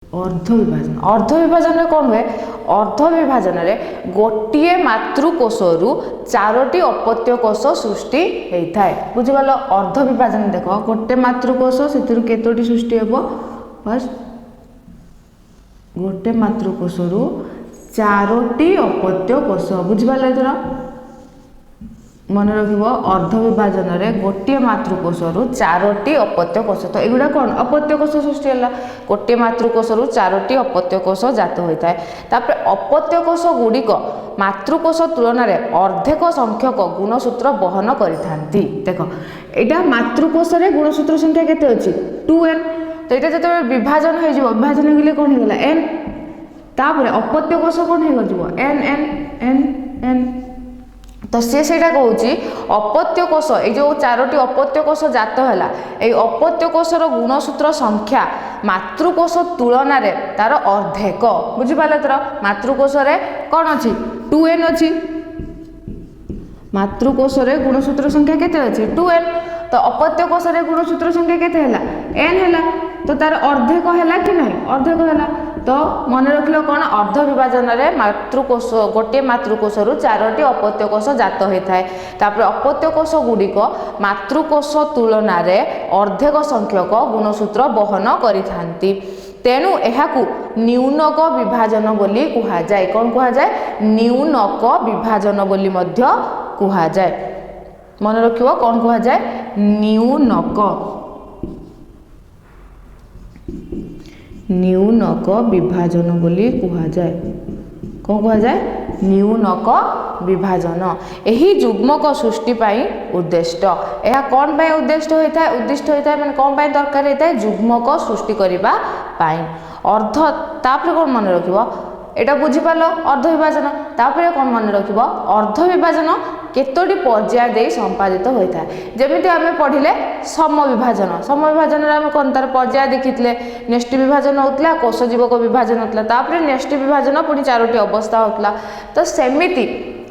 अर्ध विभाजन अर्ध विभाजन कौन हुए अर्ध विभाजन में गोटे मातृकोश रु 4टी अपत्य कोश सृष्टि होता है बुझीगल अर्ध विभाजन देख गोटे मातृकोश से केतोटी सृष्टि हे फर्स्ट गोटे मातृकोश रु 4टी अपत्य कोश बुझीपाल एथर मन रखिब अर्ध विभाजन में गोटे मातृकोश रु 4टी अपत्य कोश तो एगुड़ा कौन अपत्य कोश सृष्टि है गोटे मातृकोश रु 4टी अपत्य कोश जात होता है तापर अपत्य कोश गुड़िक मातृकोश तुलन में अर्धेक संख्यक गुणसूत्र बहन करिथांती देख यहाँ मातृकोश रे गुणसूत्र संख्या केते अछि 2n तो यहाँ जो विभाजन हो विभाजन होगले कौन होगा n तापर अपत्य कोश कौन हो n n n n तो सी से कहूँ अपत्य कोश ये जो 4टी अपत्य कोश जात है ये अपत्य कोशर गुणसूत्र संख्या मातृकोश तुलन में तार अर्धेक बुझीपाल तर मातृकोश कौन अच्छी 2n अच्छी मातृकोश गुणसूत्र संख्या केते अच्छी 2n तो अपत्य कोश गुणसूत्र संख्या केते है n है तो तार अर्धेक है कि नहीं अर्धेक है तो मन रखिल कौन अर्ध विभाजन में मातृकोश गोटे मातृकोश रु 4टी अपत्य कोश जात होता है तापर अपत्य कोश गुड़िक मातृकोश तुलन में अर्धेक संख्यक गुणसूत्र बहन करिथांती तेणु एहाकू न्यूनक विभाजन बोली कुहा जाए कौन कुहा जाए न्यूनक विभाजन बोली मध्य कुहा जाए मन रखिबो कौन कुहा जाए न्यूनक विभाजन बोली कुहा जाए कौन कुहा जाए न्यूनक विभाजन यही युग्मक सृष्टि पाई उद्दिष्ट यह कौन पाई उद्दिष्ट होता है माने कौन पाई दरकार होता है युग्मक सृष्टि करिबा पाई अर्ध तापर कौन मन रखिबो एटा बुझीपाल अर्ध विभाजन तापर कौन मन रखिबो अर्ध विभाजन केतोटी पर्याय दे संपादित होता है जमिति आमे पढ़िले सम विभाजन रे आमे कोन तार पर्याय देखितले नेष्टि विभाजन होतला कोश जीवक विभाजन होतला तापर नेष्टि विभाजन पुनी 4टी अवस्था होतला तो सेमिति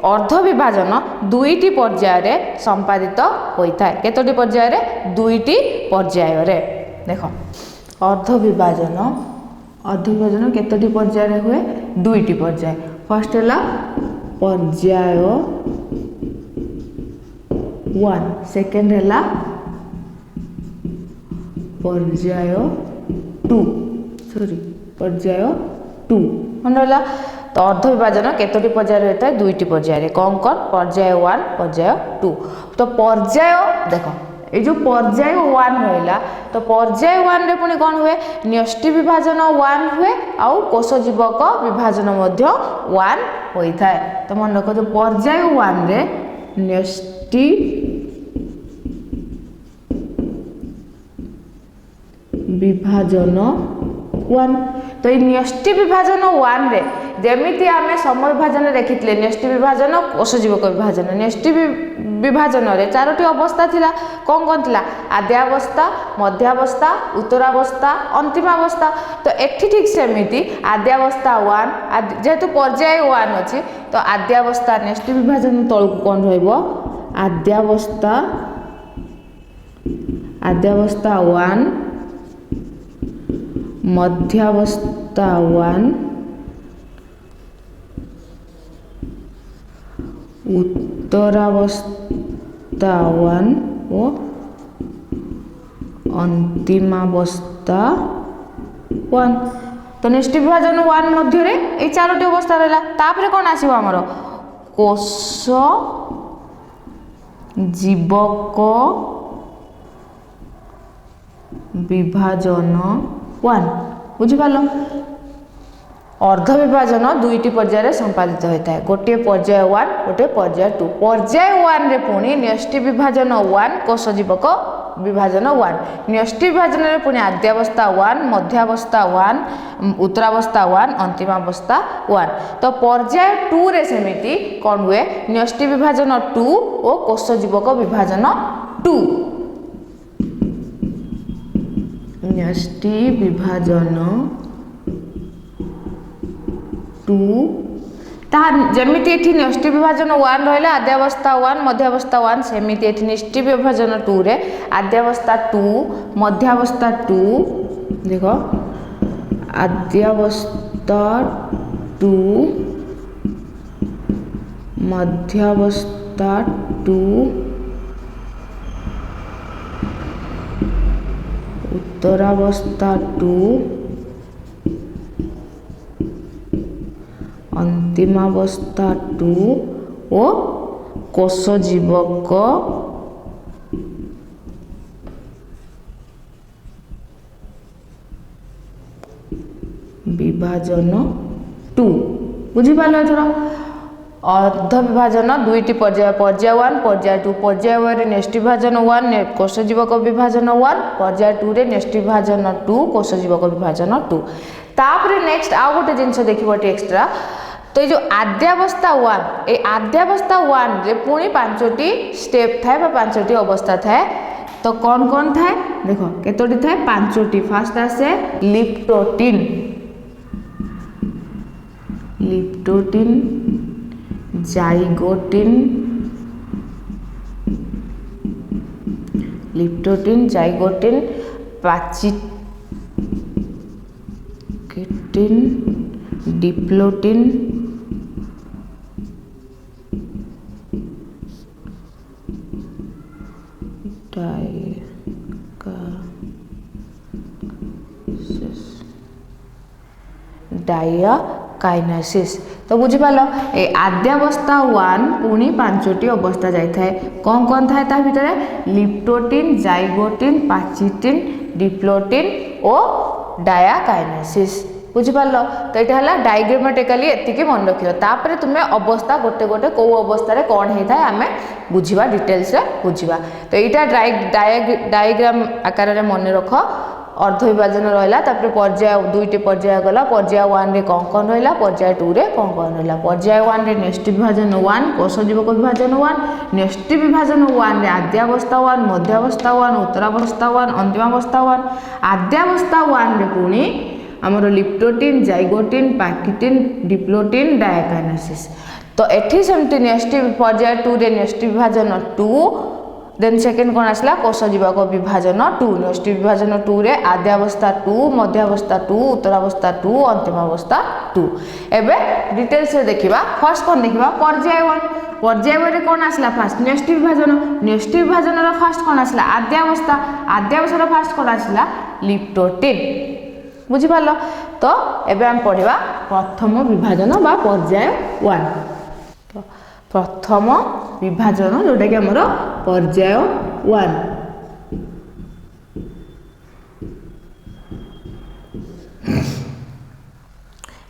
अर्ध विभाजन 2टी पर्याय रे संपादित होता है केतोटी पर्याय रे 2टी पर्याय रे देखो अर्ध विभाजन केतोटी पर्याय रे हुए 2टी पर्याय फर्स्ट है पर्याय 1 सेकेंड है पर्याय 2 मन रहा तो अर्ध विभाजन केतोटी पर्याय होता है 2टी पर्याय कौन कौन पर्याय 1 पर्याय 2 तो पर्याय देखो ये जो पर्याय 1 रहा तो पर्याय 1 रे पुणी कौन हुए न्यष्टि विभाजन 1 हुए आउ कोश जीवक विभाजन 1 होता है तो मन रख जो पर्याय 1 रे न्यष्टि विभाजन 1 तो ये न्यष्टि विभाजन 1 रे जेमिति आमे सम विभाजन देखितले न्यष्टि विभाजन कोश जीवक विभाजन न्यष्टि विभाजन रे 4टी अवस्था थिला कौन कौन थिला आद्यावस्था मध्यावस्था उत्तरावस्था अंतिमावस्था तो एठी ठीक सेमिति आद्यावस्था 1 जेहेतु पर्याय 1 अछि तो आद्यावस्था न्यष्टि विभाजन तळकु कौन रहइबो आद्यावस्था 1 मध्यावस्था 1 उत्तरावस्था 1 और अंतिमावस्था 1 तो नेक्स्ट विभाजन 1 मध्य रे ए 4टी अवस्था रहला तापर कोन आसीबो हमर कोश जीवक विभाजन 1 बुझिपाल अर्ध विभाजन 2टी पर्याय रे संपादित होता है गोटे पर्याय 1 गोटे पर्याय 2 पर्याय 1 रे पुणी न्यष्टि विभाजन 1 कोश जीवक विभाजन 1 न्यष्टि विभाजन रे पुणी आद्यावस्था 1 मध्यावस्था 1 उत्तरावस्था 1 अंतिमावस्था 1 तो पर्याय 2 रे सेमिति कोन हुए न्यष्टि विभाजन 2 और कोश जीवक विभाजन 2 न्यष्टि विभाजन 2 जमीती एठी न्यष्टि विभाजन 1 रहा आद्यावस्था 1 मध्यावस्था 1 सेमिति एठी न्यष्टि विभाजन 2 रे आद्यावस्था 2 मध्यावस्था 2 देखो आद्यावस्था टू मध्यावस्था टू उत्तरावस्था टू अंतिमावस्था टू ओ कोश जीवक विभाजन टू बुझिपाल एथर अर्ध विभाजन दुईटी पर्याय पर्याय 1 पर्याय 2 पर्याय 1 रे नेक्स्ट विभाजन 1 कोश जीवक विभाजन 1 पर्याय 2 रे नेक्स्ट विभाजन 2 कोश जीवक विभाजन 2 तापर नेक्स्ट आ गोटे जिनस देखिबो एक्स्ट्रा तो जो आद्यावस्था 1 ए आद्यावस्था 1 रे पुणी 5टी स्टेप थाए बा 5टी अवस्था थाए तो कौन थाए देखो केतोटी थाए 5टी फास्ट आसे लिप्टोटिन जाइगोटिन पैचिटिन डिप्लोटिन डायाकाइनेसिस तो बुझिपाल ए आद्यावस्था 1 पुणी 5टी अवस्था जाए कौन थाए ता भितरे लिप्टोटिन जाइगोटिन पैचिटिन डिप्लोटिन और डायाकाइनेसिस बुझिपाल तो यहाँ है डायग्रामेटिकली एतिकी मन रखियो तापर तुम्हें अवस्था गोटे गोटे कौ अवस्था रे कौन होता है आमे बुझिबा डिटेल्स रे बुझिबा तो यहाँ डायग्राम आकार रे मन रख अर्ध विभाजन रहा तापर पर्याय दुईटी पर्याय गला पर्याय 1 रे कौन रहा पर्याय 2 रे कौन रहा पर्याय 1 रे नेक्स्ट विभाजन 1 कोश जीवक विभाजन 1 नेक्स्ट विभाजन 1 रे आद्यावस्था 1 मध्यावस्था 1 उत्तरावस्था 1 अंतिमावस्था 1 आद्यावस्था 1 रे पुणी आमर लिप्टोटिन जाइगोटिन पैचिटिन डिप्लोटिन डायाकाइनेसिस तो एठी सेमती नेक्स्ट पर्याय 2 रे नेक्स्ट विभाजन 2 देन सेकेंड कौन आसला कोश जीवक विभाजन 2 नेक्स्ट विभाजन 2 रे आद्यावस्था 2 मध्यावस्था 2 उत्तरावस्था 2 अंतिमावस्था 2 एबे डिटेल्स रे देखिबा फर्स्ट कौन देखिबा पर्याय 1 रे कौन आसला फास्ट नेक्स्ट विभाजन रो फास्ट कौन आसला आद्यावस्था रो फास्ट कौन आसला लिप्टोटिन बुझिपाल तो एबे हम पढ़िबा प्रथम विभाजन बा पर्याय 1 तो प्रथम विभाजन जोटा कि हमर पर्याय 1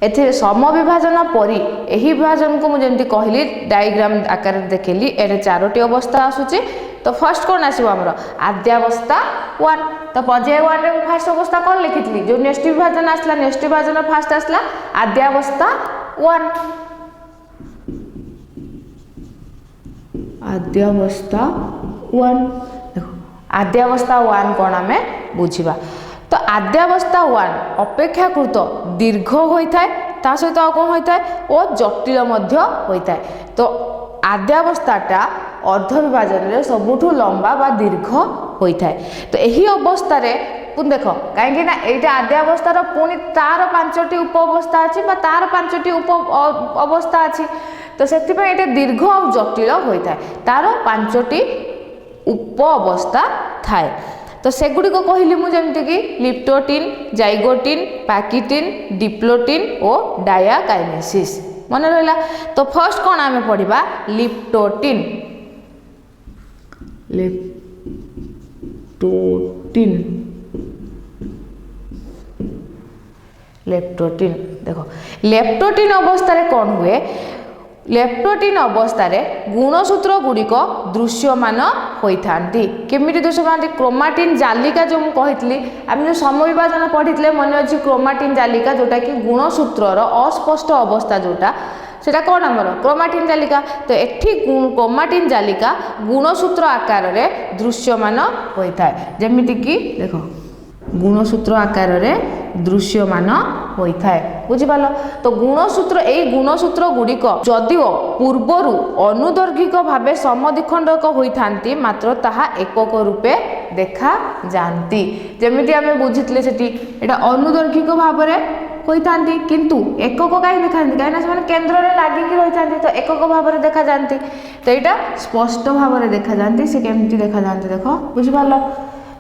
एथे सम विभाजन परी एही विभाजन को मुझे जंती कहली डायग्राम आकार देखली एरे चारोटी अवस्था आसुची तो फर्स्ट कौन आसीबो हमर आद्यावस्था 1 तो पर्याय 1 रे फर्स्ट अवस्था कौन लिखितली जो नेक्स्ट विभाजन आसला नेक्स्ट विभाजन फर्स्ट आसला आद्यावस्था 1 आद्यावस्था 1 देखो आद्यावस्था 1 कौन आमे बुझिबा तो आद्यावस्था 1 अपेक्षाकृत दीर्घ होइथाय ता सहित आ कोन होइथाय ओ जटिल मध्य होइथाय तो आद्यावस्थाटा अर्ध विभाजन रे सबुठु लंबा बा दीर्घ होइथाय तो एही अवस्था रे पुन देखो काहेकि ना एटा आद्यावस्था रो पुनी तार 5टी उप अवस्था अछि बा तार 5टी उप अवस्था अछि तो सेति पे एटा दीर्घ और जटिल होइथाय तार 5टी उप अवस्था थाए तो सेगुडी को कहली मु जेमति कि लिप्टोटिन जाइगोटिन पैचिटिन डिप्लोटिन और डायाकाइनेसिस मन रहला तो फर्स्ट कौन आमे पढ़िबा लिप्टोटिन लेप्टोटिन देखो लेप्टोटिन अवस्था रे कौन हुए लेप्टोटिन अवस्था रे गुणसूत्र गुड़िक दृश्यमान होइथांती केमिति दृश्यमान क्रोमाटिन जालिका जो मु कहितली आम जो समविभाजन पढ़ितले मन अछि क्रोमाटिन जालिका जोटा कि गुणसूत्र रो अस्पष्ट अवस्था जोटा सेटा कौन आमर क्रोमाटिन जालिका तो एठी क्रोमाटिन जालिका गुणसूत्र आकार रे दृश्यमान होइथाय जेमिति कि देखो गुणसूत्र आकार में दृश्यमान होता है बुझिपाल। तो गुणसूत्र यही गुणसूत्र गुड़िक जदिओ पूर्वर अनुदर्घिक भाव समद्विखंडक होता मात्र ताहा एकक रूपे देखा जाती। जमी आम बुझी से अनुदर्घिक भाव होता किंतु एकक कहीं देखा कहीं केन्द्र में लागिक रही था तो एकक भाव देखा जाती। तो यहाँ स्पष्ट भाव देखा जाती से केमती देखा जाती देख बुझिपाल।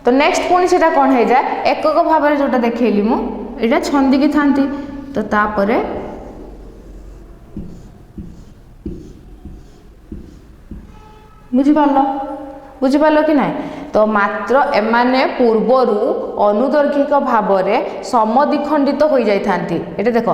तो नेक्स्ट पुणी से कौन हो जाए एकक भाव जोटा देखली मुझे छंदिकी था तो तापर बुझिपाल कि ना। तो मात्र एमाने पूर्वर अनुदर्घिक भाव समद्विखंडित हो जाती। ये देख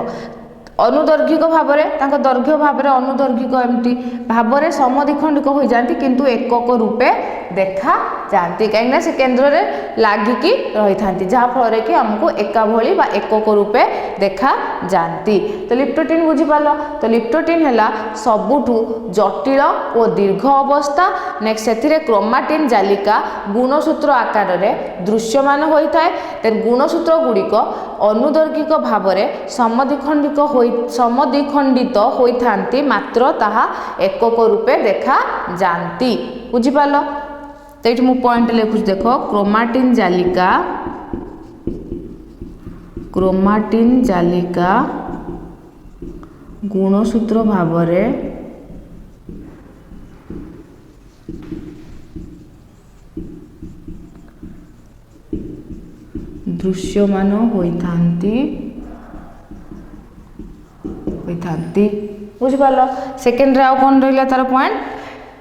अनुदर्घिक भाव दैर्घ्य भाव अनुदर्घिक एमती भाव समद्विखंडिक हो जाती किंतु एकक रूपे देखा जाती कहीं से केन्द्र में लागिकी रही था जहाँफल कि आमको एका भली बा एकक रूपे देखा जाती। तो लिप्टोटिन बुझिपाल। तो लिप्टोटिन है सबुठु जटिल और दीर्घ अवस्था। नेक्स्ट से क्रोमाटिन जालिका गुणसूत्र आकार में दृश्यमान होता है। देन गुणसूत्र गुड़िक अनुदर्घिक भाव समद्विखंडित होता मात्र ताहा एकक रूपे देखा जाती बुझिपाल। तो ये मुझे पॉइंट लिखुच देख क्रोमाटिन जालिका गुणसूत्र भाव दृश्यमान बुझिपाल। सेकेंड आउ कौन रहा तार पॉइंट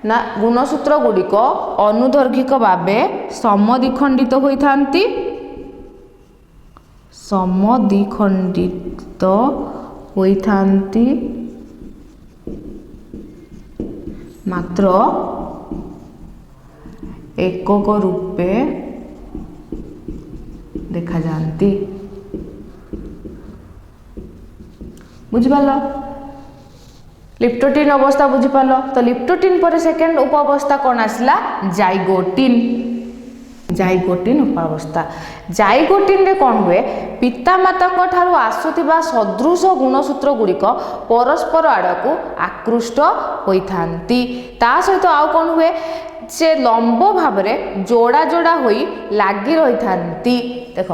ना गुणसूत्र गुड़िक अनुदर्घिक भाव समद्विखंडित होता मात्र एकक रूपे देखा जाती बुझिपाल। लिप्टोटिन अवस्था बुझिपाल। तो लिप्टोटिन पर सेकेंड उपावस्था कौन आसला जाइगोटिन उपावस्था। जाइगोटिन रे कौन हुए पितामाता ठारू आसुथिबा सदृश गुणसूत्र गुड़िक परस्पर आड़क आकृष्ट होइथांती। ता सहित आउ कौन हुए से लंब भाव में जोड़ा जोड़ा होई लागी रही थांती। देख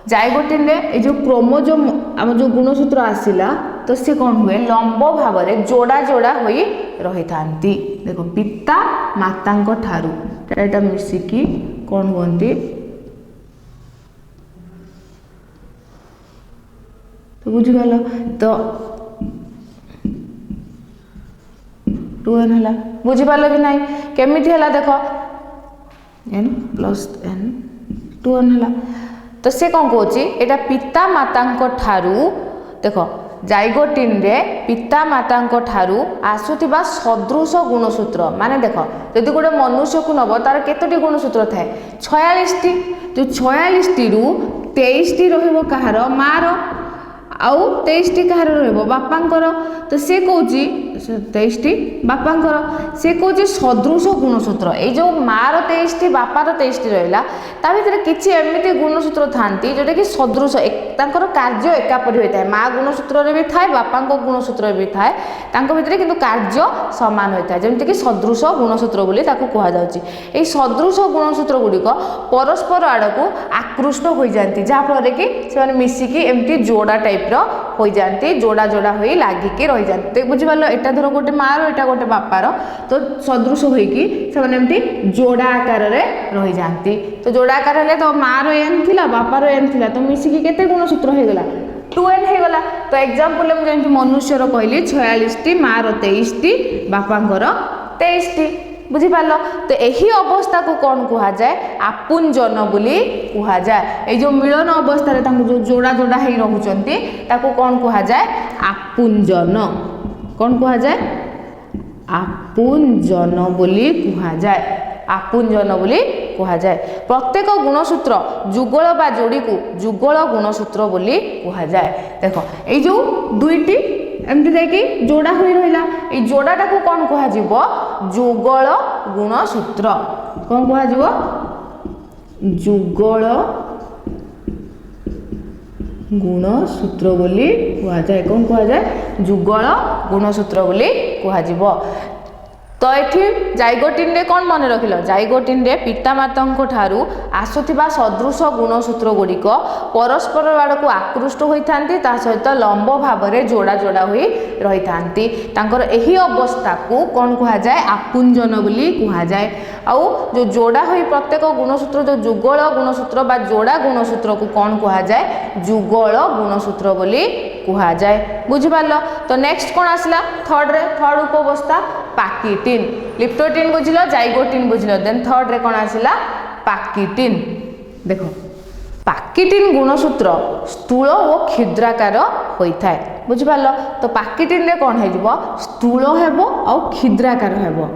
जाइगोटिन रे जो क्रोमोजोम आम जो गुणसूत्र आसिला तो सी कौन हुए लंब भाव में जोड़ा जोड़ा होई रही थांती। देखो पिता माता ठारू एटा मिसिकी कौन हुंती तो बुझिगल। तो 2n है बुझिपाल कि ना केमिति है देख n प्लस n 2n है। तो से कौन कौच एटा पिता माता ठारू देख जाइगोटिन रे पिता माता ठारू आसुथिबा सदृश गुणसूत्र माने देख यदि गोटे मनुष्य को नब तार केतोटी गुणसूत्र थाए 46 टी। जो 46 टी रु 23 टी रहिबो कहार मार आउ 23 टी कहार रहिबो बापांकर। तो से कहूची 23 टी बापांकर से कहूची सदृश गुणसूत्र ये जो मार 23 टी बापार 23 टी रहिला ता भितर किछि एमिति गुणसूत्र थांती जोटा कि सदृश तांकर कार्य एकापरि होता है। माँ गुणसूत्र रे भी थाए बापांको गुणसूत्र रे भी थाए तांको भितर किंतु कार्य समान होता है जेमति कि सदृश गुणसूत्र बोली ताकू कहा जाउची। एई सदृश गुणसूत्र गुड़िक परस्पर आड़कू आकृष्ट हो जाती जहाँफल कि से मिसिकी एमती जोड़ा टाइप हो जाती जोड़ा जोड़ा हो लागिकी रही जाती बुझिपाल। एटा धर गोटे मार एटा गोटे बापार तो सदृश होइकी से जोड़ा आकार रही जाती। तो जोड़ा आकार है तो मार एन थिला बापार एन थिला तो मिसिकी केते गुणसूत्र हो गला 2n हो गला। तो एग्जांपल मुझे मनुष्यर कहली 46 टी मार 23 टी बापांकर 23 टी बुझिपाल। तो यही अवस्था को कौन कहा जाए आपुंजन बोली कहा जाए। जो मिलन अवस्था जो जोड़ा जोड़ा ही रहउचंती ताको कौन कहा जाए आपुंजन। कौन कहा जाए आपुंजन बोली कहा जाए आपुंजन बोली कहा जाए। प्रत्येक गुणसूत्र जुगल बा जोड़ी को जुगल गुणसूत्र बोली कहा जाए। देखो ये जो दुईटी एमती देखि जोड़ा हो रहा ये जोड़ाटा को कौन कह जुगल गुणसूत्र कौन कह जुगल गुणसूत्र बोली कुहाଯାଏ कौन कुहाଯାଏ जुगल गुणसूत्र बोली कुहाଯିବ। तो ये जाइगोटिन रे कौन मन रखिल जाइगोटिन रे पितामाता ठारू आसुथिबा सदृश गुणसूत्र गुड़िक परस्पर आड़क आकृष्ट होइथांती ता सहित लंब भाव में जोड़ा जोड़ा हुई रही थांती तांकर एही अवस्था को कौन कुहाଯାଏ आपुंजन बोली कुहाଯାଏ। आउ जो जोड़ा हुई प्रत्येक गुणसूत्र जो जुगल गुणसूत्र बा जोड़ा गुणसूत्र को कौन कुहाଯାଏ जुगल गुणसूत्र बोली कुहाଯାଏ। बुझिपारल। तो नेक्स्ट कौन आसला थर्ड उपअवस्था पाकिटिन लिप्टोटिन बुझिल जाइगोटिन बुझिल देन थर्ड रे कौन आसला पाकिटिन। देखो पाकिटिन गुणसूत्र स्थूल और क्षुद्राकार होता है बुझिपारल। तो पाकिटिन रे कौन हो स्थूल हेबो और क्षुद्राकार हेबो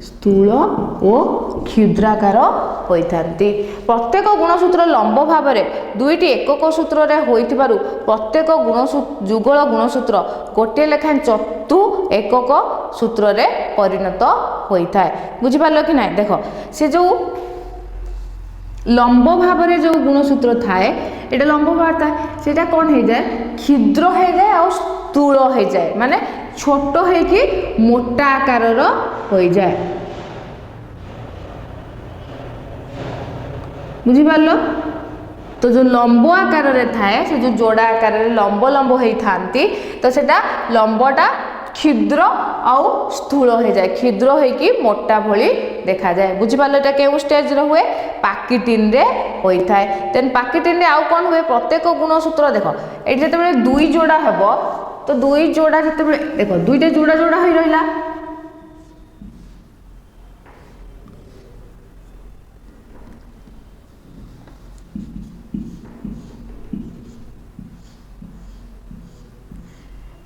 स्थूल और क्षुद्राकार होइथांती। प्रत्येक गुणसूत्र लंब भाव में दुईटी एकक सूत्र रे होइथिबारु प्रत्येक गुणसूत्र जुगल गुणसूत्र गोटे लेखाएं चतु एकक सूत्र रे परिणत होइथाय। बुझिपारल कि नहीं। देखो से जो लंब भाव में जो गुणसूत्र थाए एटा लंब भाव थाए सेटा कौन हो जाए क्षुद्र हो जाए और स्थूल हो जाए माने छोट होइकी मोटा आकार हो जाए। बुझिपारल। तो जो लंब आकार रे थाए से जो जोड़ा आकार रे लंब लंब होई थांती तो सेटा लंबटा क्षुद्र और स्थूल हो जाए क्षुद्र होइकी मोटा भली देखा जाए। बुझिपारल। एटा केउ स्टेज रे हुए पाकिटिन रे होई थाए। देन पाकिटिन रे आउ कोन हुए प्रत्येक गुणसूत्र देखो एठी जते दुई जोड़ा हेबो तो दुई जोड़ा जते देखो दुईटा जोड़ा जोड़ा होई रहिला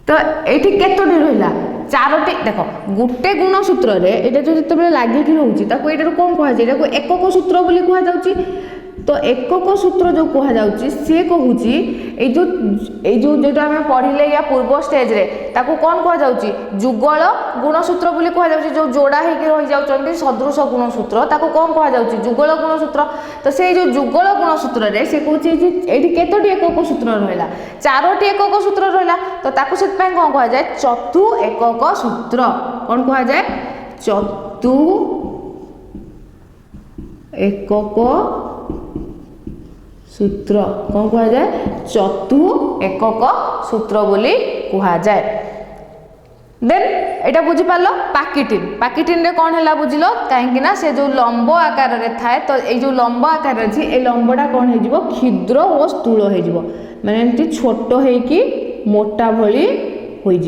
तो ये केतोटी रहा चारोटी देख गोटे गुणसूत्र ये जो लगिकी रोचे कौन कहुए एकक सूत्र बोली कहुच्छी। तो एकक सूत्र जो कहुच्छी सी कहूँ जो आम पढ़ले या पूर्व स्टेज रे ताकू कौन कहुच्छी जुगल गुणसूत्र बोली कहुच्छी जो जोड़ा होकर रही जाती सदृश गुणसूत्र ताकू कौन कहुच्छी जुगल गुणसूत्र। तो से जो जुगल गुणसूत्र रे से कहूँ ये केतोटी एकक सूत्र रहा चारोटी एकक सूत्र रहा तो ताकू से कौन कहुए चतु एकक सूत्र कौन कहुए चतु एकक सूत्र कौन कहुए चतु एकक सूत्र बोली कहुए। देन एटा बुझिपाल पाकिटिन पाकिटिन रे कौन है बुझिल कहीं से जो लंब आकार रे थाए तो ये जो लंब आकार अच्छी ये लंबटा कौन हो क्षुद्र और स्थूल हो माने एमती छोट होइकी मोटा भली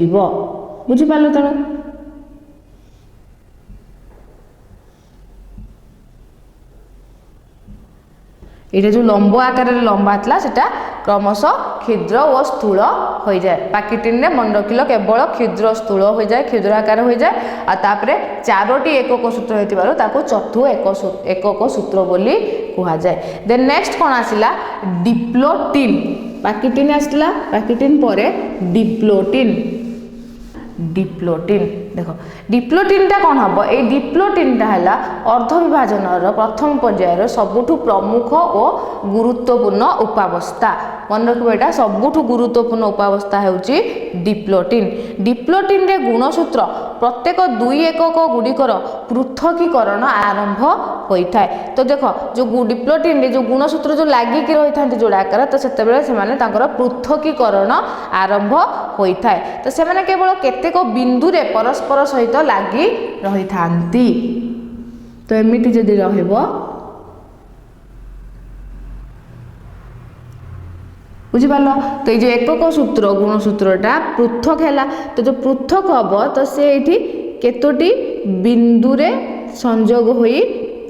हो बुझिपाल। तेणु ये जो लंब आकार लंबा था सेटा क्रमशः क्षुद्र और स्थूल हो जाए। पाकिटिन रे मन रखिल केवल क्षुद्र स्थूल हो जाए क्षुद्र आकार हो जाए और तापरे चारोटी एकक सूत्र होइतिबारु ताको चतु एकक सूत्र बोली कहा जाए। देन नेक्स्ट कौन आसिला डिप्लोटिन पाकिटिन आसला पाकिटिन परे डिप्लोटिन डिप्लोटिन देखो डिप्लोटिन टा कौन हम ये डिप्लोटिन टा है अर्धविभाजन प्रथम पर्यायर सबुठु प्रमुख और गुरुत्वपूर्ण उपावस्था मन रखिए यहाँ सबुठु गुरुत्वपूर्ण उपावस्था होउची डिप्लोटिन। डिप्लोटिन रे गुणसूत्र प्रत्येक दुई एकक गुड़िकर पृथकीकरण आरंभ होता है। तो देखो जो डिप्लोटिन रे जो गुणसूत्र जो लगिकी रही था जोड़ा आकार तो से पृथकीकरण आरंभ होता है। तो से केवल केतेक बिंदु रे परस्पर सहित लगी रही थांती। तो एमिति जदि रहिबो बुझिपाल। तो ये एकक सूत्र गुणसूत्रटा पृथक है तो जो पृथक हम तो से ये केतोटी बिंदु रे संजोग होई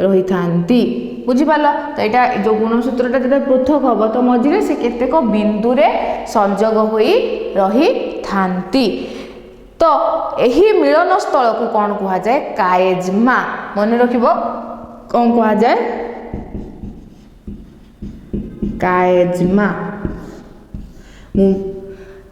रही थांती बुझिपाल। तो यहाँ जो गुणसूत्रटा जब पृथक हम तो मझे से केतेक बिंदु रे संजोग होई रही थांती। तो यही मिलन स्थल को कौन कहा जाए काएजमा मन रखिबो कौन कहा जाए काएजमा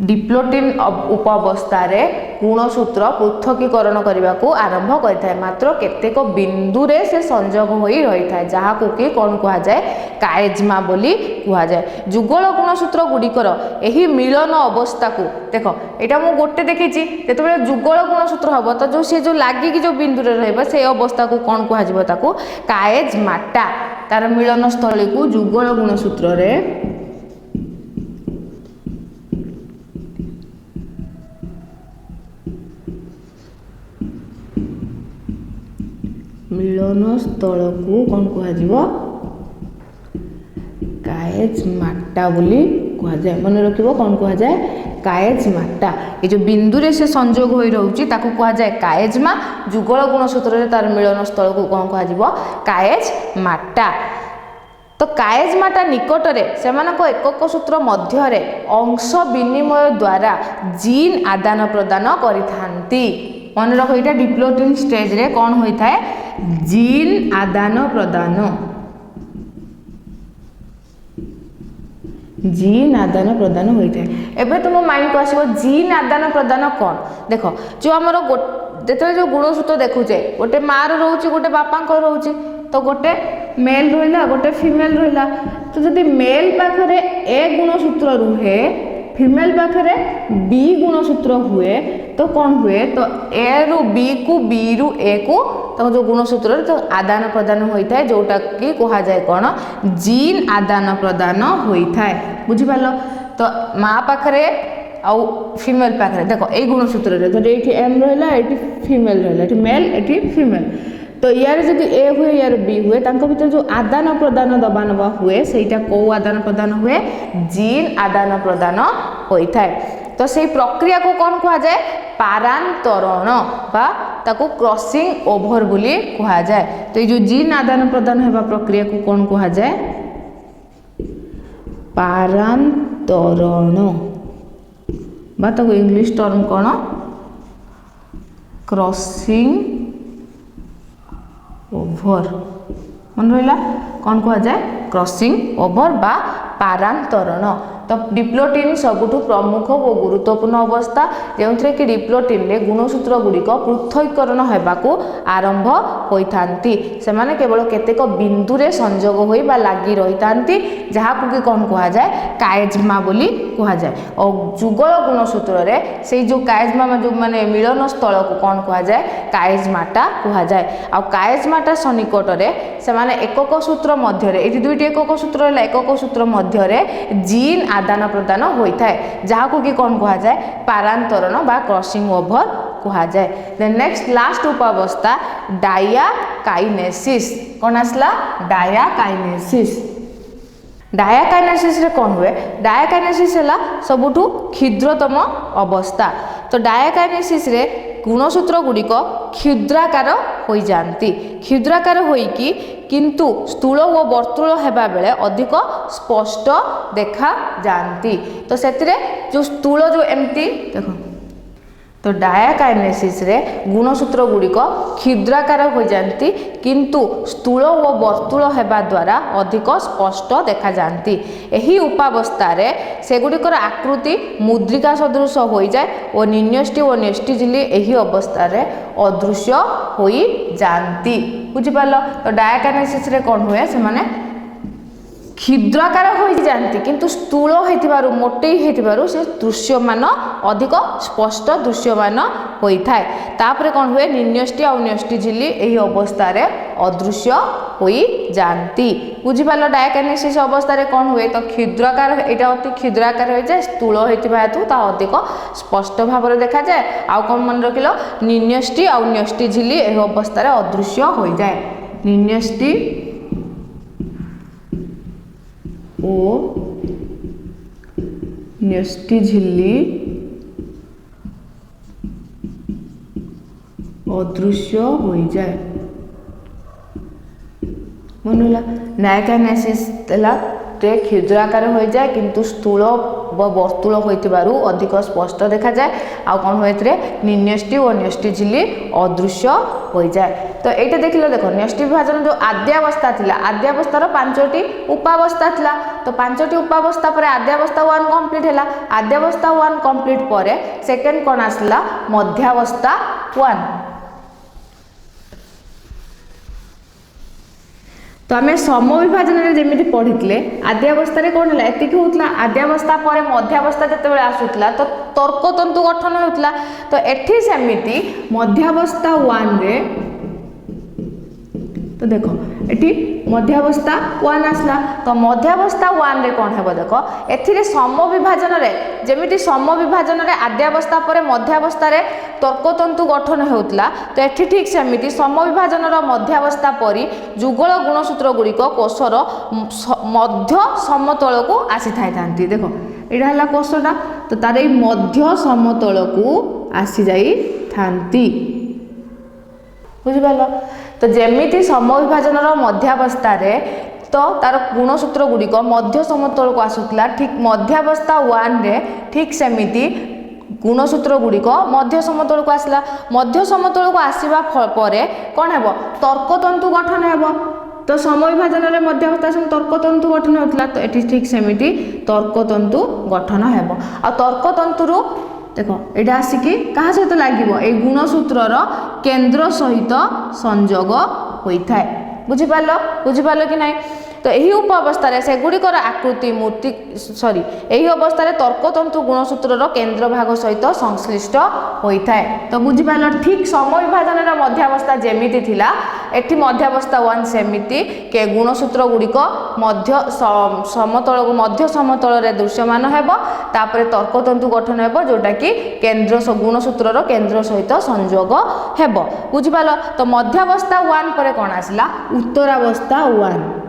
डिप्लोटिन उपावस्था रे गुणसूत्र पृथकीकरण करने को आरंभ करिथाय मात्र केतेक बिंदुरे से संजोग होई रहिथाय जहाकू कि कौन कहा जाए काएज्मा बोली कहा जाए। जुगल गुणसूत्र गुड़िकर एही मिलन अवस्था को देख एटा मु गोटे देखिछि जेतेबेले जुगल गुणसूत्र हबो तो जो से जो लागी कि जो बिंदुरे रहबो से अवस्था को कौन कहा जिवो ताकू काएज्माटा तार मिलन स्थली को जुगल गुणसूत्र रे मिलन स्थल को कौन कह काएज्माटा बोली कह जाए। मन रखिबो कौन कह जाए काएज्माटा। ये जो बिंदु रे से संजोग होई रहउची ताकू कह जाए काएज्मा। जुगल गुणसूत्र रे तार मिलन स्थल को कौन कह काएज्माटा। तो काएज्माटा निकटरे सेमानको एकक सूत्र मध्यरे अंश विनिमय द्वारा जीन आदान प्रदान करिथांती। मन रख एटा डिप्लोटिन स्टेज रे कौन होता है जीन आदान प्रदान। जीन आदान प्रदान होता है। एबे तुम माइंड को आसीबो जीन आदान प्रदान कौन देख जो आमर जेते जो गुणसूत्र देखुचे गोटे माँ रोचे गोटे बापा रोचे तो गोटे मेल रहा गोटे फीमेल रहा तो जदि मेल पाखरे ए गुणसूत्र रुहे फीमेल पाखरे बी गुणसूत्र हुए तो कौन हुए तो ए रु बी को बी रु ए को तो जो गुणसूत्र तो आदान प्रदान होता है जोटा कि कहा जाए कौन जीन आदान प्रदान होता है। बुझिपाल तो माँ पाखरे आउ फीमेल पाखरे देख ए गुणसूत्र रे तो ये एम रहा ये फीमेल रहा ये मेल ये फीमेल तो यार जब ए हुए यार बी हुए तांको भीतर जो आदान प्रदान दबा नबा हुए सेटा को आदान प्रदान हुए जीन आदान प्रदान होता है। तो से प्रक्रिया को कौन कहा जाए पारांतरण बा ताको क्रॉसिंग ओवर बोली कहा जाए। तो ये जो जीन आदान प्रदान होगा प्रक्रिया को कौन कहा जाए पारांतरण बा ताको इंग्लिश टर्म कौन क्रॉसिंग ओवर। मन रहा कौन कहा जाए क्रॉसिंग ओवर बा पारांतरण। तो डिप्लोटिन सबुठ प्रमुख और गुरुत्वपूर्ण अवस्था जो कि डिप्लोटिन रे गुणसूत्र गुड़िक पृथकीकरण होगाकू आरंभ होता से माने केवल केतेक बिंदुरे संजोग होई बा लागी रही जहाकू कि कौन कहा जाए काएज्मा बोली कहा जाए। और जुगल गुणसूत्र रे से जो काएज्मा जो माने मिलन स्थल को कौन कहा जाए काएज्माटा कहा जाए। आ काएज्माटा सन्निकटरे से माने एकक सूत्र मध्य ये दुईटी एकक सूत्र एकक सूत्र मध्य जीन आदान प्रदान होता है जहाकू कि कौन कहा जाए पारांतरण बा क्रॉसिंग ओवर कहा जाए। देन नेक्स्ट लास्ट उपावस्था डायाकाइनेसिस कौन आसला डायाकाइनेसिस। डायाकाइनेसिस रे कौन हुए डायाकाइनेसिस है सबुठु क्षुद्रतम अवस्था। तो डायाकाइनेसिस रे गुणसूत्र गुड़िक क्षुद्राकार हो जाती क्षुद्राकार होइकी किंतु स्थूल व वर्तुल हेबा बेले अधिक स्पष्ट देखा जाती। तो सेतिरे जो स्थूल जो एमती देखो तो डायाकाइनेसिस रे गुणसूत्र गुड़िक क्षुद्राकार हो जाती किंतु स्थूल व वर्तुल हेबा द्वारा अधिक स्पष्ट देखा जाती। एही उपावस्था रे सेगुड़िकर आकृति मुद्रिका सदृश हो जाए और निन्यष्टि और न्यष्टि झिल्ली एही अवस्था रे अदृश्य हो जाती। बुझिपाल तो डायाकाइनेसिस रे कौन हुए से माने क्षुद्राकार हो जाती किंतु स्थूल होइथिबारु मोटेई होइथिबारु से दृश्यमान अधिक स्पष्ट दृश्यमान होता है। तापरे कौन हुए निन्यष्टि और न्यष्टि झिल्ली एही अवस्था रे अदृश्य हो जाती। बुझिपाल डायाकाइनेसिस अवस्था रे कौन हुए तो क्षुद्राकार एटा अति क्षुद्राकार हो जाए स्थूल होइथिबा हेतु ता अधिक स्पष्ट भाव में देखा जाए। आउ कौन मन रखिल निन्यष्टि और न्यष्टि झिल्ली एही अवस्था रे अदृश्य हो जाए। निन्यष्टि ओ न्यष्टि झिल्ली अदृश्य हो जाए। मन डायाकाइनेसिस टे क्षुद्र आकार हो जाए किंतु स्थूल व वर्तुल होइतिबारु अधिक स्पष्ट देखा जाए आ कोन होइतरे निन्यष्टि और न्यष्टि झिल्ली अदृश्य हो जाए। तो एटा देखिलो देखो न्यष्टि विभाजन जो आद्यावस्था थिला आद्यावस्थार 5टी उपावस्था थिला तो 5टी उपावस्था पर आद्यावस्था 1 कंप्लीट हैला आद्यावस्था 1 कंप्लीट पर सेकंड कोन आसला मध्यावस्था 1। तो आम सम विभाजन जमी पढ़ी आद्यावस्था कौन है एति होता आद्यावस्था पर मध्यावस्था जिते आसूला तो तर्कतंतु गठन होता तो एठी सेमिति मध्यावस्था 1 रे तो देखो एठी मध्यावस्था 1 आसला तो मध्यावस्था 1 रे कौन है देख एथिरे सम विभाजन रे जेमिति सम विभाजन रे आद्यावस्था पर मध्यावस्था रे तर्कतंतु गठन होता तो एठी ठीक सेमिति सम विभाजन रो मध्यावस्था परी जुगल गुणसूत्र गुड़िक कोषर मध्य समतल को आसी थाइथांती देखो एटा हला कोषटा तो तार मध्य समतल को आसी जाई थांती बुझिपाल। तो जेमिति सम विभाजन मध्यावस्था रे तो तार गुणसूत्र गुड़िक मध्य समतल को आसुला ठीक मध्यावस्था 1 रे ठीक सेमिति गुणसूत्र गुड़िक मध्य समतल को आसला मध्य समतल को आसवा परे कौन है तर्कतंतु गठन है तो सम विभाजन में मध्यावस्था से तर्कतंतु गठन होता तो ये ठीक सेमिति तर्कतंतु गठन है आ तर्कतंतु देखो ये आसिकी क्या सहित लगे गुणसूत्रर केन्द्र सहित संयोग होता है बुझिपाल कि नहीं। तो यही उपावस्था से गुड़िकर आकृति मूर्ति सॉरी यही अवस्था तर्कतंतु गुणसूत्रर केन्द्र भाग सहित संश्लिष्ट होता है तो बुझिपाल ठीक सम विभाजन मध्यावस्था जेमिति थिला एठी मध्यावस्था 1 सेमिति के गुणसूत्र गुड़िक मध्य समतल मध्य समतल रे दृश्यमान हेबो तापरे तर्कतंतु गठन हेबो जोटा कि केन्द्र गुणसूत्रर केन्द्र सहित संयोग हेबो बुझिपाल। तो मध्यावस्था 1 पर कोन आसला उत्तरावस्था 1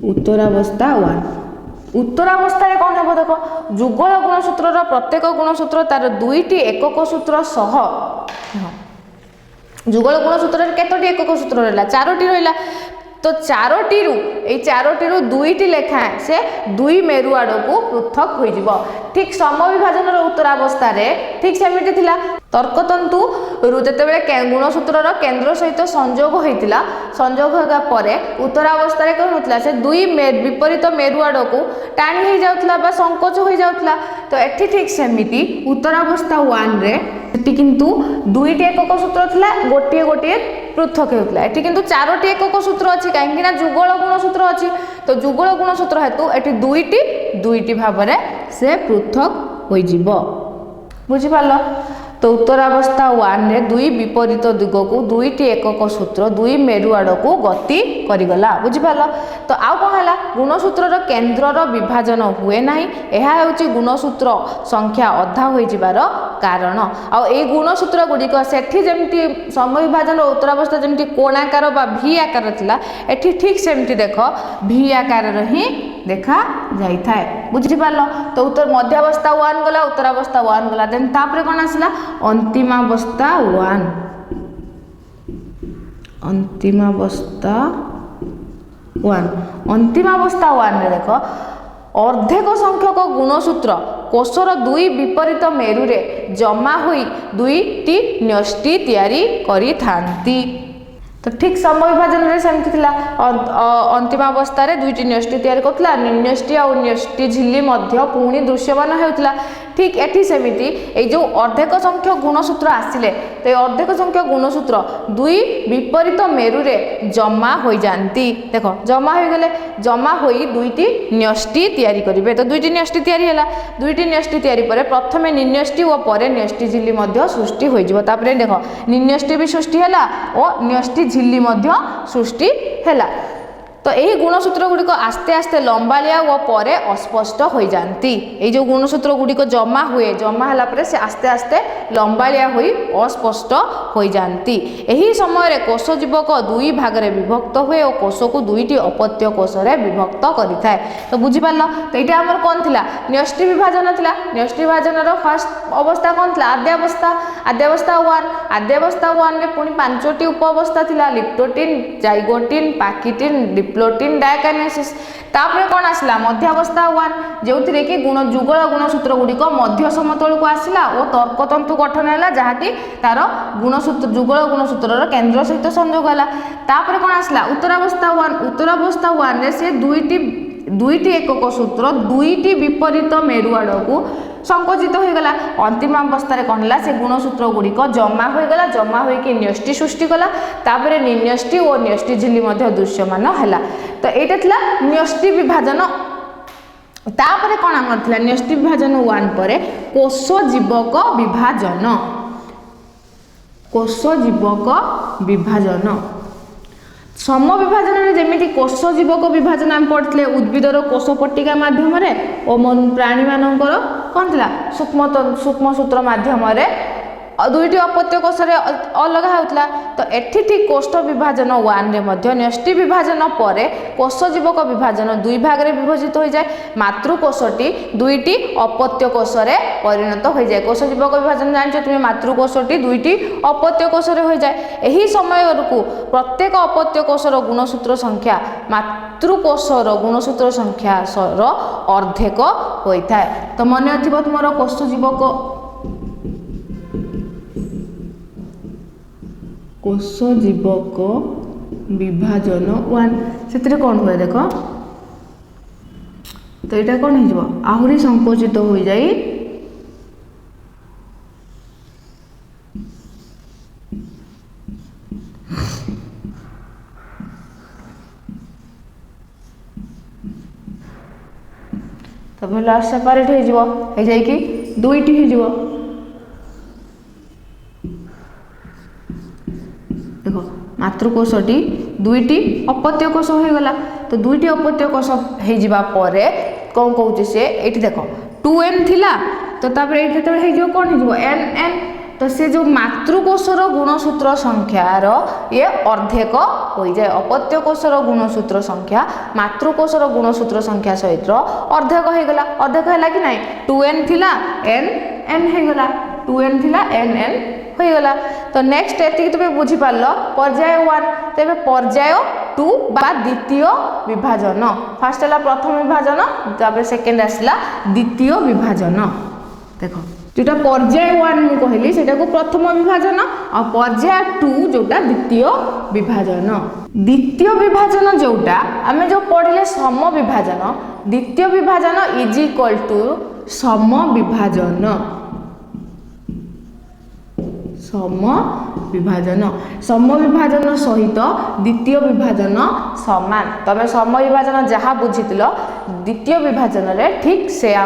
उत्तरावस्था 1 उत्तरावस्था रे कौन हम देखो जुगल गुणसूत्रर प्रत्येक गुणसूत्र तार 2टी एकक सूत्र सह जुगल गुणसूत्र केतोटी एकक सूत्र रहला 4टी रहला तो 4टी रु 2टी लेखा से 2 मेरु आड़ को पृथक हो जिवो ठीक सम विभाजन उत्तरावस्था रे ठीक सेमिति थिला तर्कतंतु रु जेतेबेले गुणसूत्रर केन्द्र सहित संयोग होइतिला संयोग होगा परे उत्तरावस्था रे कोन होतला से 2 विपरीत मेरु आड़ को टाणी हो जाउतला बा संकोच हो जाउतला तो एठी ठीक सेमिति उत्तरावस्था 1 रे एठी किंतु 2टी एकक सूत्र थिला गोटिए गोटिए पृथक होता है किंतु 4टी एकक सूत्र अच्छी कहीं जुगल गुणसूत्र अच्छी तो जुगल गुणसूत्र हेतु ये 2टी भाव में से पृथक हो बुझिपाल। तो उत्तरावस्था 1 रे 2 विपरीत दिग को 2टी एकक सूत्र 2 मेरु आड़ को गति करिगला बुझिपाल। तो आउ कौन है गुणसूत्रर केन्द्रर विभाजन हुए ना यह हूँ गुणसूत्र संख्या अधा हो जिबार कारण आई गुणसूत्र गुड़िक सेठी जमती सम विभाजन उत्तरावस्था जमती कोणाकार बा भी आकार थिला एठी ठीक सेमती देख भी आकार ही देखा जाई थाए बुझिपाल। तो उत्तर मध्यावस्था 1 गला उत्तरावस्था 1 गला देन तापरे कोन आसला अंतिमावस्था 1 अंतिमावस्था 1 रे देख अर्धेक संख्यक गुणसूत्र कोषर 2 विपरीत मेरु रे जमा होई 2टी न्यष्टि तैयारी करि थांती तो ठीक सम विभाजन में सेमती थिला अंतिमावस्था रे 2टी न्यष्टि तैयारी करथला निन्यष्टि और न्यष्टि झिल्ली मध्य पुणी दृश्यमान हेउथला ठीक एठी सेमिति ए जो अर्धेक संख्यक गुणसूत्र आसिले तो अर्धेक संख्यक गुणसूत्र 2 विपरीत मेरु रे जमा हो जाती देखो जमा हो गले जमा होई 2टी न्यष्टि तैयारी करिवे तो 2टी न्यष्टि तैयारी हैला 2टी न्यष्टि तैयारी परे प्रथमे निन्यष्टि और परे न्यष्टि झिल्ली मध्य सृष्टि हो जिवो तापरे देखो निन्यष्टि भी सृष्टि हैला और न्यष्टि झिल्ली मध्य सृष्टि हैला तो यही गुणसूत्र गुड़िक आस्ते आस्ते लंबालिया व परे अस्पष्ट हो जाती। ये जो गुणसूत्र गुड़िक जमा हुए जमा है से आस्ते आस्ते लंबालिया हुई अस्पष्ट हो जाती। यही समय कोष जीवक दुई भाग में विभक्त हुए और कोष को दुईटी अपत्य कोष रे विभक्त करिथाए। तो बुझिपार तो यहाँ आमर कौन थिला न्यष्टि विभाजन थिला। न्यष्टि विभाजन फास्ट अवस्था कौन थिला आद्यावस्था। आद्यावस्था 1 आद्यावस्था 1 रे पुणी 5टी उप अवस्था थिला लिप्टोटिन जाइगोटिन पाकिटिन डिप्लोटिन डायकाइनेसिस। तापर कौन आसला मध्यावस्था 1 जो कि गुण जुगल गुणसूत्र गुड़िक मध्य समतल को आसला और तर्कतंतु गठन है जहाँकि तार गुणसूत्र जुगल गुणसूत्र केंद्र सहित संयोग है। तापर कौन आसला उत्तरावस्था 1 उत्तरावस्था 1 रे से दुईटी एकक सूत्र दुईटी विपरीत मेरु आड़ को संकोचित हो गला। अंतिम अवस्था कौन है से गुणसूत्र गुड़िक जमा हो गला जमा होकर न्यष्टि सृष्टि कला। तापर निन्यष्टि और न्यष्टि झिल्ली दृश्यमान है। तो यहाँ थिला न्यष्टि विभाजन। तापर कौन आमर थिला न्यष्टि विभाजन 1 पर कोष जीवक विभाजन। कोष जीवक विभाजन सम विभाजन में जमी कोष जीवक विभाजन आम पढ़ते उद्भिदर कोष पट्टिका मध्यम और प्राणी मानकर कौन थिला सूक्ष्म सूत्र माध्यम दुईटी अपत्य कोष अलग होता। तो एठी ठीक कोष्ठ विभाजन 1 रे मध्य न्यष्टि विभाजन पर कोष जीवक विभाजन दुई भाग में विभाजित हो जाए। मातृकोषटी दुईटी अपत्य कोष रे परिणत हो जाए। कोष जीवक विभाजन जान तुम मातृकोषटी दुईटी अपत्य कोष रे हो जाए। यही समय को प्रत्येक अपत्य कोषर गुणसूत्र संख्या मातृकोषर गुणसूत्र संख्या अर्धेक होता है। तो मन थी तुम कोष जीवक कोष जीवक विभाजन 1 से कौन हुए देख। तो यहाँ कौन हो आहरी संकोचित हो जाए तब लास्ट सेपारेट हो जाए दुईटी हो देखो मातृकोषटी दुईटी अपत्य कोष हो गला। तो दुईटी अपत्य कोष हो कौन कहूँ से ये देख 2n थिला। तो तापर ये कौन हो n तो से जो मातृकोषर गुणसूत्र संख्यार ये अर्धेक हो जाए। अपत्य कोषर गुणसूत्र संख्या मातृकोषर गुणसूत्र संख्या सहित अर्धेक हो गला। अर्धेक है कि नहीं 2n थिला n हो गला 2n थिला n हो गला। तो नेक्स्ट एति तुम्हें बुझी पार पर्याय 1 तेरे पर्याय 2 बा द्वितीय विभाजन। फास्ट है प्रथम विभाजन तापर सेकेंड आसला द्वितीय विभाजन। देखो जोटा पर्याय 1 मु कहली सेटा को प्रथम विभाजन और पर्याय 2 जोटा द्वितीय विभाजन। द्वितीय विभाजन जोटा आमे जो पढ़ले सम विभाजन द्वितीय विभाजन इज इक्वल टू सम विभाजन। सम विभाजन सहित द्वितीय विभाजन समान। तबे सम विभाजन जहाँ बुझील द्वितीय विभाजन रे ठीक सेया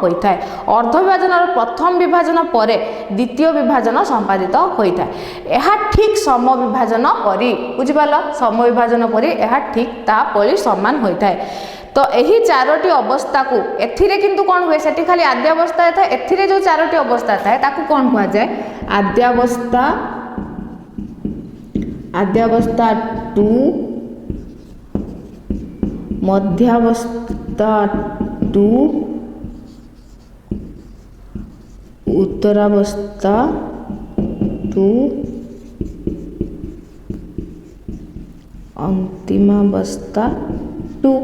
होता है। अर्ध विभाजन प्रथम विभाजन पर द्वितीय विभाजन संपादित होता है। यह ठीक सम विभाजन परी बुझिपाल सम विभाजन परी यह ठीक ता परी समान होता है। तो यही 4टी अवस्था को एथिरे किंतु कौन हुए सेठी खाली आद्यावस्था था। एथिरे जो 4टी अवस्था था ताकू कौन कहा जाए आद्यावस्था आद्यावस्था 2 मध्यावस्था 2 उत्तरावस्था 2 अंतिमावस्था 2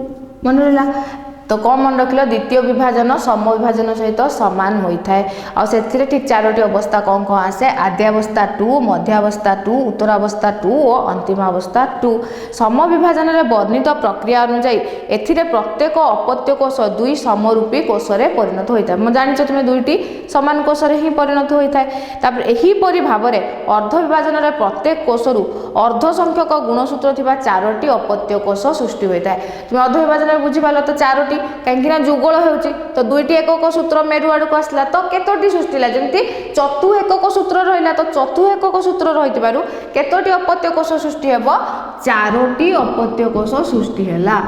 मन रहा। तो कौन मन रखिल द्वितीय विभाजन सम विभाजन सहित सामान होता है। और से ठीक 4टी अवस्था कौन कौन आसे आद्यावस्था 2 मध्यावस्था 2 उत्तरावस्था 2 और अंतिमावस्था 2। सम विभाजन में वर्णित प्रक्रिया अनुଯାयी एथिरे प्रत्येक अपत्य कोष दुई समरूपी कोष रे परिणत होता है। जानिଛ तुम दुईटी समान कोष रे ही परिणत होता है। तापर एहीपरि भाव में अर्ध विभाजन में प्रत्येक कोषरु अर्ध संख्यक गुणसूत्र थिबा 4टी अपत्य कोष सृष्टि होता है। तुम अर्ध विभाजन में बुझीपाल तो 4टी चारोटी कहीं जुगल होउची तो दुईटी एकक सूत्र मेरु आड़ को आसला तो केतोटी सृष्टि होला जंती चतु एकक सूत्र रहिला तो चतु एकक सूत्र रहितबारु केतोटी अपत्य कोष सृष्टि हेबो चारोटी अपत्य कोष सृष्टि हैला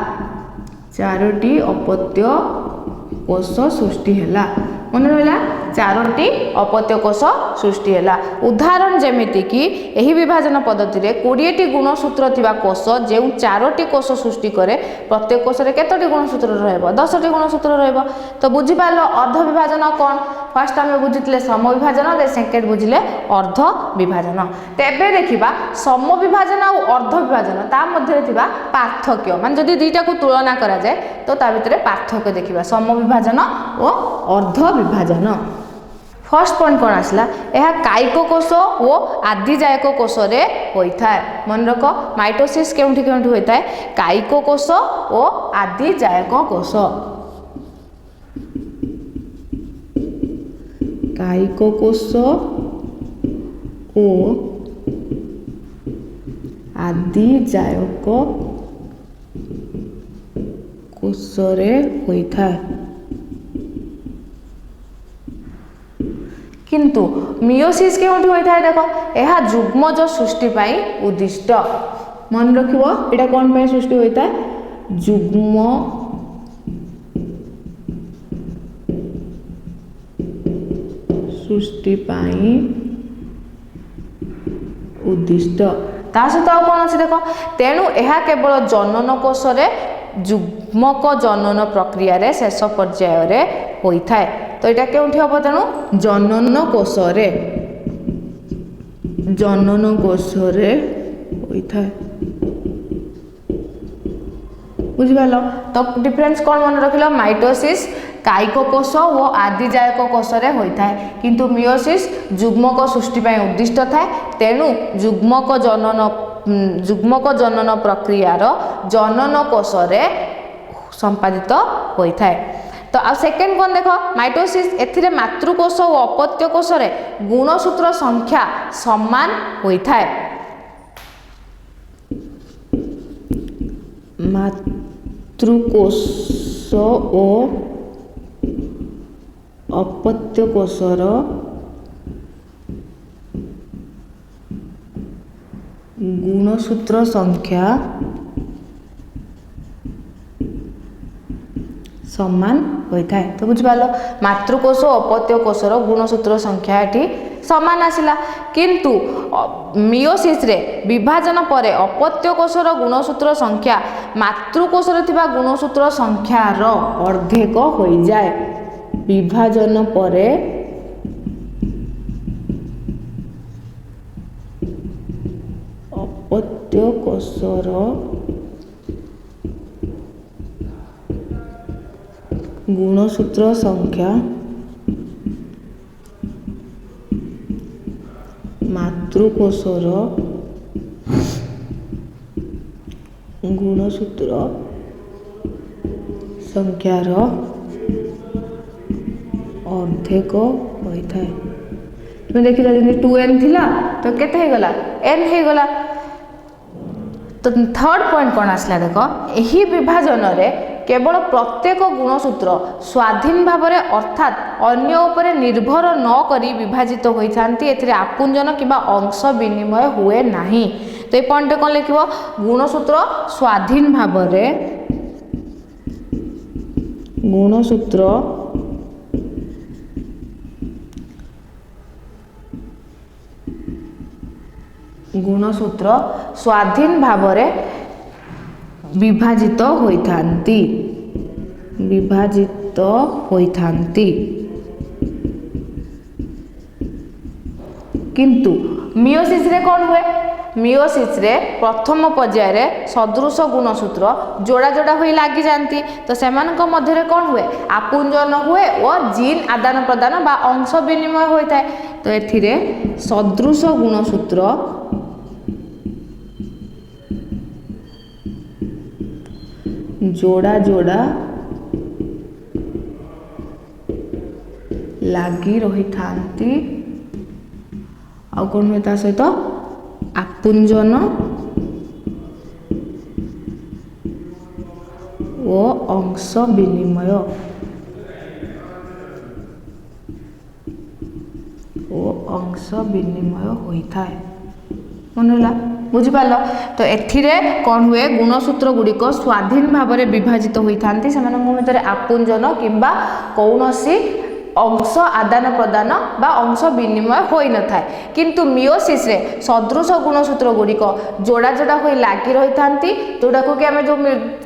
चारोटी अपत्य कोष सृष्टि हैला मन रहा चारोटी अपत्य कोष सृष्टि हैला उदाहरण जेमिति कि एही विभाजन पद्धति रे 20टी गुणसूत्र थिबा कोष जे चारोटी कोष सृष्टि करे प्रत्येक कोष रे केतोटी गुणसूत्र रहबो 10टी गुणसूत्र रहबो तो बुझि पालो अर्ध विभाजन कोन फर्स्ट हम बुझितले सम विभाजन दे सेकेंड बुझिले अर्ध विभाजन तेबे देखिबा सम विभाजन और अर्ध विभाजन ता मध्ये थिबा पार्थक्य मान जदि दुईटा को तुलना करा जाए तो ता भितरे पार्थक्य देखिबा सम विभाजन और अर्ध विभाजन फर्स्ट पॉइंट कौन आसला यह कायिक कोष और आदिजायक कोष रे होइथाय मन रख माइटोसिस केउठी केउठी होइथाय कायिक कोष और आदिजायक कोष कायिक कोष और आदिजायक कोष रे होइथाय किंतु मियोसिस केउठी होइथाय देखो यह जुग्मज सृष्टि पाई उद्दिष्ट मन रखिबो एटा कोन पाई सृष्टि होइथाय जुग्म सृष्टि पाई उद्दिष्ट ता सहित आ कोन अछि देखो तेनु यह केवल जनन कोष रे जुग्मक जनन प्रक्रिया रे शेष पर्याय रे होइथाय तो यहाँ केउठी हम तेणु जनन कोष रे होइथाय बुझिपाल तो डिफरेंस कौन मन रखिल माइटोसिस कायिक कोष और आदिजायक कोष रे होइथाय किंतु मियोसिस जुग्मक सृष्टि पाई उद्दिष्ट थाए तेणु जुग्मक जनन प्रक्रियार जनन कोष रे संपादित होइथाय तो आ सेकेंड कौन देख माइटोसिस एथिरे मातृकोष और अपत्य कोष रे गुणसूत्र संख्या समान होइथाय मातृकोष और अपत्य कोषर गुणसूत्र संख्या समान होइथाय तो बुझिपाल मातृकोष और अपत्य कोषर गुणसूत्र संख्या एठी समान आसिला किंतु मियोसिस रे विभाजन परे अपत्य कोषर गुणसूत्र संख्या मातृकोष रे थिबा गुणसूत्र संख्यार अर्धेक होई जाए विभाजन परे अपत्य कोषर गुणसूत्र संख्या मातृकोषर गुणसूत्र संख्यार अर्धेक होइथाय तुम देखिला जदि 2n थिला तो केते हे गला n हे गला तो थर्ड पॉइंट कोन आसला देखो एही विभाजन रे केवल प्रत्येक गुणसूत्र स्वाधीन भाव में अर्थात अन्य उपरे निर्भर न करी विभाजित होइथांती एथिरे आपुंजन किबा अंश विनिमय हुए नाही तो ये पॉइंट कौन लिखिबो गुणसूत्र स्वाधीन भाव में गुणसूत्र स्वाधीन भाव में विभाजित होइथांती किंतु मियोसिस रे कौन हुए मियोसिस रे प्रथम पर्याय रे सदृश गुणसूत्र जोड़ा जोड़ा होई लागी जानती तो सेमानक मध्य रे कौन हुए आपुंजन हुए और जीन आदान प्रदान बा अंश विनिमय होता है तो एथिरे सदृश गुणसूत्र जोड़ा जोड़ा लागी रही थांती आ कौन हुए ता सहित आपुंजन ଓ ଅଂଶ ବିନିମୟ ହୋଇଥାଏ। मन रहा बुझिपाल। तो एथिरे कौन हुए गुणसूत्र गुड़िक स्वाधीन भाव में विभाजित होता से आपुंजन किंबा कौनसी अंश आदान प्रदान बा अंश विनिमय होई न थाए। किंतु मियोसिस रे सदृश गुणसूत्र गुड़िक जोड़ा जोड़ा हो लगी रही था जोड़ा को कि आम जो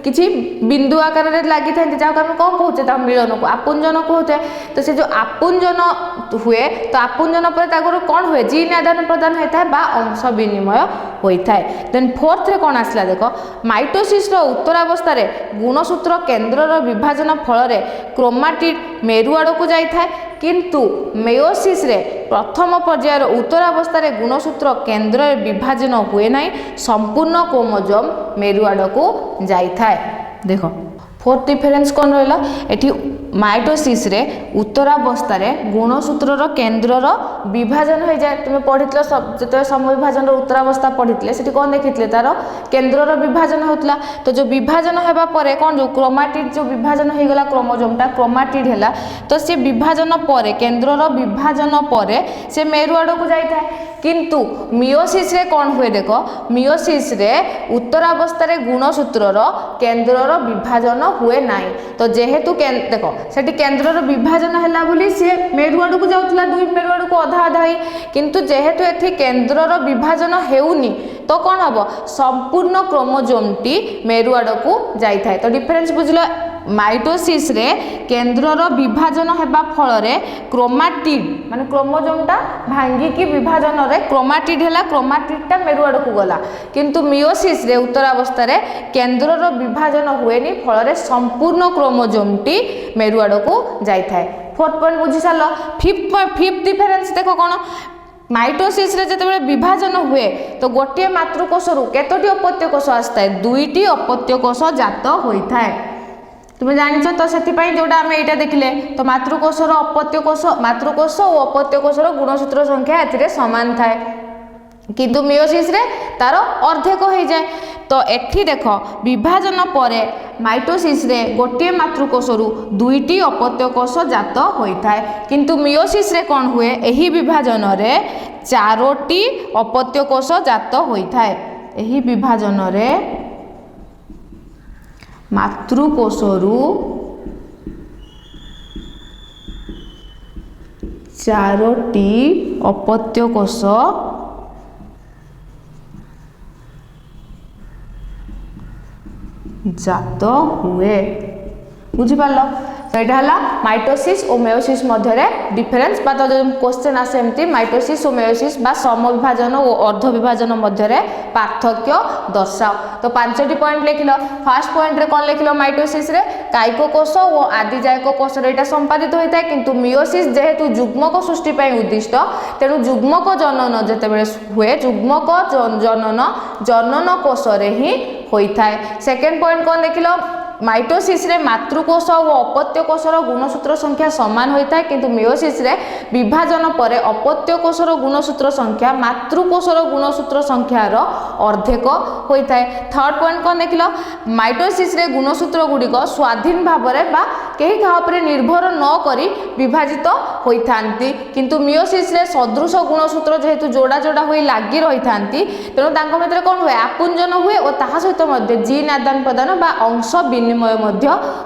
किसी बिंदु आकार में लगी था जहाँ आम कौन कहते मिलन को आपुंजन कहते। तो से जो आपुंजन हुए तो आपुंजन पर कौन हुए जीन आदान प्रदान होता है बा अंश विनिमय होता है। देन फोर्थ रे कौन आसला देख माइटोसिस उत्तरावस्था रे गुणसूत्र केन्द्र विभाजन फल क्रोमाटिड मेरु आड़ को जाए किंतु मेयोसिस रे प्रथम पर्यायर उत्तरावस्था रे गुणसूत्र केन्द्र विभाजन हुए ना संपूर्ण क्रोमोजोम मेरु आड़ को जाए। देख फोर्थ डिफरेन्स कौन रहा एठी माइटोसिस रे उत्तरावस्था रे गुणसूत्र केन्द्र विभाजन हो जाए। तुम्हें पढ़ी जो समविभाजन उत्तरावस्था पढ़ी से कौन देखी तार केन्द्र विभाजन होता। तो जो विभाजन होगा पर कौन जो क्रोमाटिड जो विभाजन होगा क्रोमोजोमटा क्रोमाटिड है तो सी विभाजन पर केन्द्र विभाजन पर से मेरु आड़ को जाए। किंतु मियोसिस रे कौन हुए देख मियोसिस रे उत्तरावस्था रे गुणसूत्र केन्द्र विभाजन हुए ना। तो जेहेतु देख से केन्द्र विभाजन है बोली सी मेरु आड़ को जाऊला दुई मेरु आड़ को अधा अधा ही। किंतु जेहेतु एठी केन्द्र विभाजन हेउनी तो कौन हम संपूर्ण क्रोमोजोमटी मेरु आड़ को जाए। तो डिफरेन्स बुझल माइटोसिस रे केन्द्र विभाजन होगा फल क्रोमाटिड माने क्रोमोजोमटा भांगिकी विभाजन रे क्रोमाटिड है क्रोमाटिडटा मेरु आड़ को गला। किंतु मियोसिस रे उत्तरावस्था रे केन्द्र विभाजन हुए फल संपूर्ण क्रोमोजोमटी मेरु आड़ को जाए। फोर्थ पॉइंट बुझी सार। फिफ्थ डिफरेन्स देख कौन माइटोसिस रे जब विभाजन हुए तो गोटे मातृकोश रु केतोटी अपत्य कोष आसता है दुईटी अपत्य कोष जात होता है। तुम्हें जानिच तो से जोटा आम यहाँ देखिले तो मातृकोशर अपत्यकोश मातृकोश और अपत्यकोशर गुणसूत्र संख्या ए सामान थाए किंतु मियोसिस रे तार अर्धेक हो जाए। तो एठी देख विभाजन पर माइटोसिस रे गोटे मातृकोशरु दुईटी अपत्यकोश जात होता है किंतु मियोसिस रे कौन हुए एही विभाजन रे चारोटी अपत्यकोश जात होता है। एही विभाजन रे मातृकोशरु चारोटी अपत्यकोश जात हुए। बुझिपाल। तो यहाँ माइटोसिस और मेयोसिस मध्य डिफरेन्स बा तो क्वेश्चन आसे एमती माइटोसिस और मेयोसिस बा समविभाजन और अर्ध विभाजन मध्य पार्थक्य दर्शाओ। तो 5टी पॉइंट लिखिल। फास्ट पॉइंट रे कौन लिखिल माइटोसिस रे कायिकोकोश और आदिजायक कोश यहाँ संपादित होता है किंतु मियोसिस जेहेतु जुग्मक सृष्टि उद्दिष्ट तेणु जुग्मक जनन जितेबाला हुए जुग्मक जनन जनन कोश ही होता है। सेकेंड पॉइंट कौन देखिल माइटोसिस रे मातृकोश और अपत्यकोशर गुणसूत्र संख्या समान होता है किंतु मियोसिस रे विभाजन पर अपत्यकोशर गुणसूत्र संख्या मातृकोशर गुणसूत्र संख्यार अर्धेक होता है। थर्ड पॉइंट कौन देखिल माइटोसिस रे गुणसूत्र गुड़िक स्वाधीन भाव में बा कहीं क्या निर्भर न करी विभाजित होता किंतु मियोसिस रे सदृश गुणसूत्र जेहेतु जोड़ा जोड़ा हो लगी रही था तेणु मध्य कौन हुए आपुंजन हुए और ता सहित जीन आदान प्रदान बा अंश विनिमय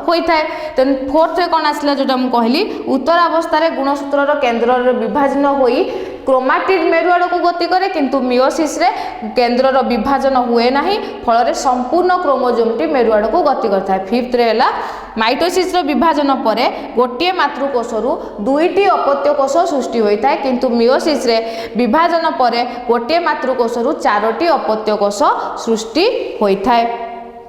होता है। देन फोर्थ रे कौन आसला जोटा मुझे कहली उत्तरावस्था रे गुणसूत्र केन्द्र विभाजन होई क्रोमाटिड मेरु आड़ को गति करे किंतु मियोसिस रे केन्द्र विभाजन हुए ना फल संपूर्ण क्रोमोजोमटी मेरु आड़ को गति करता है। फिफ्थ रे है माइटोसिस विभाजन पर गोटे मातृकोशरु दुईटी अपत्यकोश सृष्टि होता है किंतु मियोसिस रे विभाजन पर गोटे मातृकोशरु चारोटी अपत्यकोश सृष्टि होता है।